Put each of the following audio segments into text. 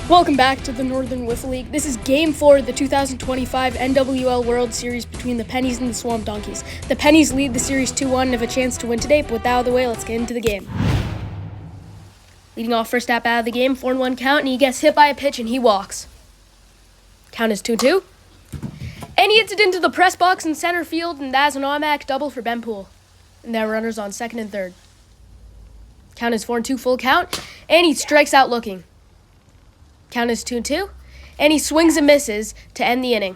Welcome back to the Northern Wiffle League. This is Game 4 of the 2025 NWL World Series between the Pennies and the Swamp Donkeys. The Pennies lead the series 2-1 and have a chance to win today, but with that out of the way, let's get into the game. Leading off first at bat of the game, 4-1 count, and he gets hit by a pitch and he walks. Count is 2-2. And he hits it into the press box in center field, and that's an automatic double for Ben Poole. And there are runners on second and third. Count is 4-2 full count, and he strikes out looking. Count is 2-2, and he swings and misses to end the inning.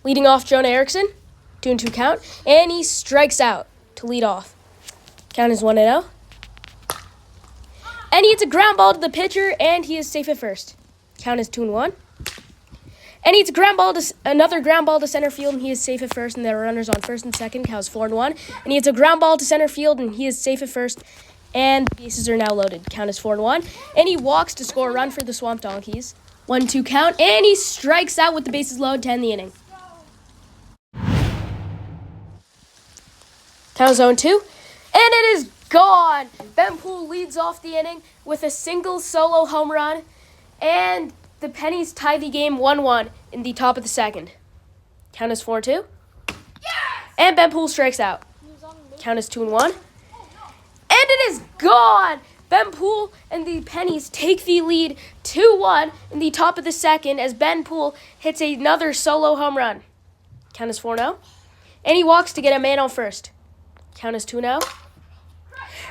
Leading off, Jonah Erickson, 2-2 count, and he strikes out to lead off. Count is 1-0. And he hits a ground ball to the pitcher, and he is safe at first. Count is 2-1. And he hits another ground ball to center field, and he is safe at first, and there are runners on first and second. Count is 4-1. And he hits a ground ball to center field, and he is safe at first. And the bases are now loaded. Count is 4-1. And he walks to score a run for the Swamp Donkeys. 1-2 count. And he strikes out with the bases loaded to end the inning. Count is 0-2. And it is gone. Ben Poole leads off the inning with a single solo home run. And the Pennies tie the game 1-1 in the top of the second. Count is 4-2. Yes! And Ben Poole strikes out. Count is 2-1. And it is gone! Ben Poole and the Pennies take the lead 2-1 in the top of the second as Ben Poole hits another solo home run. Count is 4-0. And he walks to get a man on first. Count is 2-0. And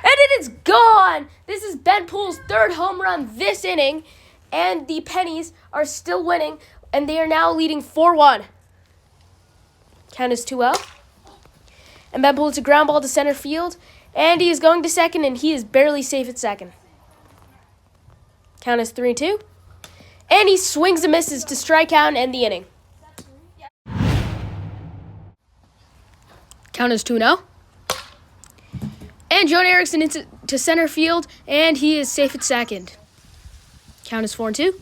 it is gone! This is Ben Poole's third home run this inning. And the Pennies are still winning, and they are now leading 4-1. Count is 2-0. And Ben Poole hits a ground ball to center field. And he is going to second, and he is barely safe at second. Count is 3-2. And he swings and misses to strike out and end the inning. Count is 2-0. And Jonah Erickson hits it to center field, and he is safe at second. Count is 4-2.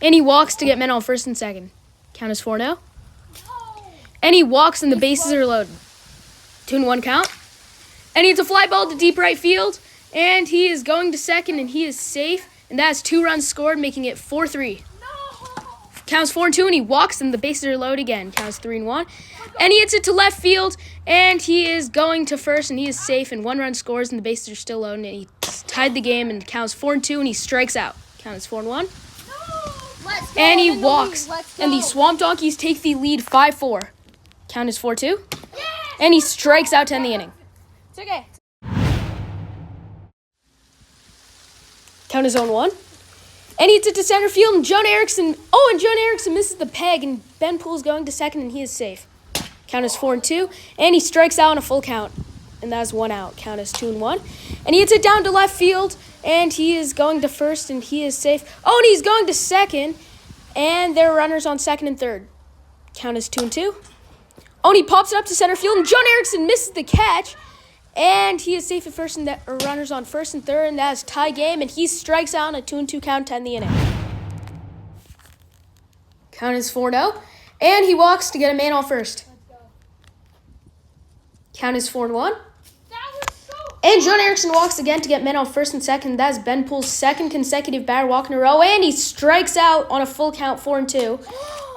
And he walks to get men on first and second. Count is 4-0. And he walks, and the bases are loaded. 2-1 count. And he hits a fly ball to deep right field, and he is going to second, and he is safe. And that is 2 runs scored, making it 4-3. Counts 4-2, and he walks, and the bases are loaded again. Counts 3-1. And he hits it to left field, and he is going to first, and he is safe, and 1 run scores, and the bases are still loaded, and he tied the game, and counts 4-2, and he strikes out. Counts 4-1. And he walks, and the Swamp Donkeys take the lead 5-4. Count is 4-2. And he strikes out to end the inning. It's okay. Count is 0-1. And he hits it to center field, and Jonah Erickson misses the peg, and Ben Poole's going to second, and he is safe. Count is 4-2, and he strikes out on a full count, and that is 1 out. Count is 2-1. And he hits it down to left field, and he is going to first, and he is safe. Oh, and he's going to second, and there are runners on second and third. Count is 2-2. Oh, and he pops it up to center field, and Jonah Erickson misses the catch. And he is safe at first, and runners on first and third, and that is tie game, and he strikes out on a 2-2 count to end the inning. Count is 4-0, and he walks to get a man on first. Count is 4-1. And John Erickson walks again to get men on first and second. That is Ben Poole's second consecutive batter walk in a row, and he strikes out on a full count, 4-2.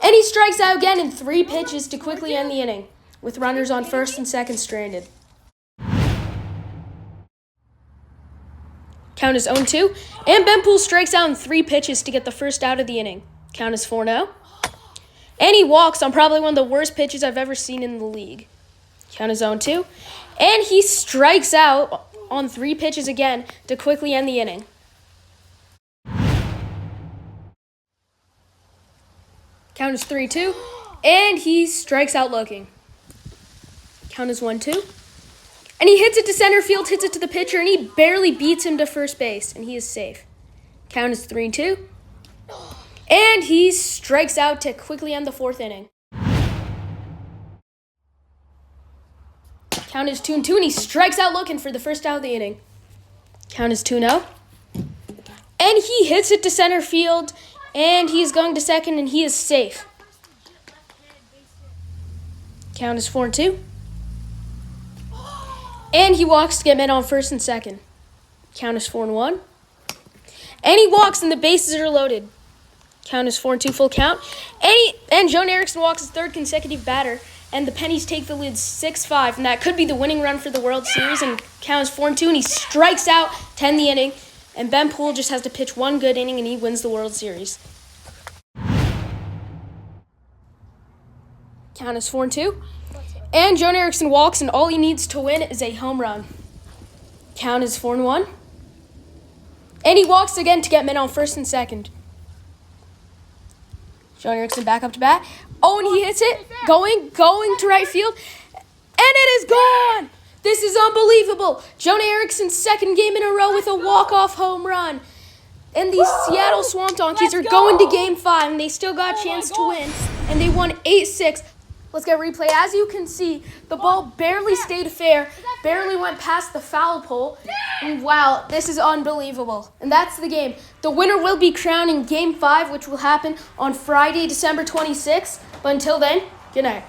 And he strikes out again in 3 pitches to quickly end the inning, with runners on first and second stranded. Count is 0-2, and Ben Poole strikes out in 3 pitches to get the first out of the inning. Count is 4-0. And he walks on probably one of the worst pitches I've ever seen in the league. Count is 0-2. And he strikes out on 3 pitches again to quickly end the inning. Count is 3-2, and he strikes out looking. Count is 1-2. And he hits it to center field, hits it to the pitcher, and he barely beats him to first base, and he is safe. Count is 3-2. And he strikes out to quickly end the 4th inning. Count is 2-2, and he strikes out looking for the first out of the inning. Count is 2-0. And he hits it to center field, and he's going to second, and he is safe. Count is 4-2. And he walks to get men on first and second. Count is 4-1. And he walks and the bases are loaded. Count is 4-2, full count. And Joan Erickson walks his third consecutive batter. And the Pennies take the lead 6-5. And that could be the winning run for the World Series. And count is 4-2. And he strikes out 10 the inning. And Ben Poole just has to pitch one good inning and he wins the World Series. Count is 4-2. And Joan Erickson walks and all he needs to win is a home run. Count is 4-1. And he walks again to get men on first and second. Joan Erickson back up to bat. Oh, and he hits it. Going to right field. And it is gone. This is unbelievable. Joan Erickson's second game in a row with a walk-off home run. And the Seattle Swamp Donkeys are going to Game 5, and they still got a chance to win. And they won 8-6. Let's get a replay. As you can see, the ball barely stayed fair, barely went past the foul pole. And wow, this is unbelievable. And that's the game. The winner will be crowned in Game 5, which will happen on Friday, December 26th. But until then, good night.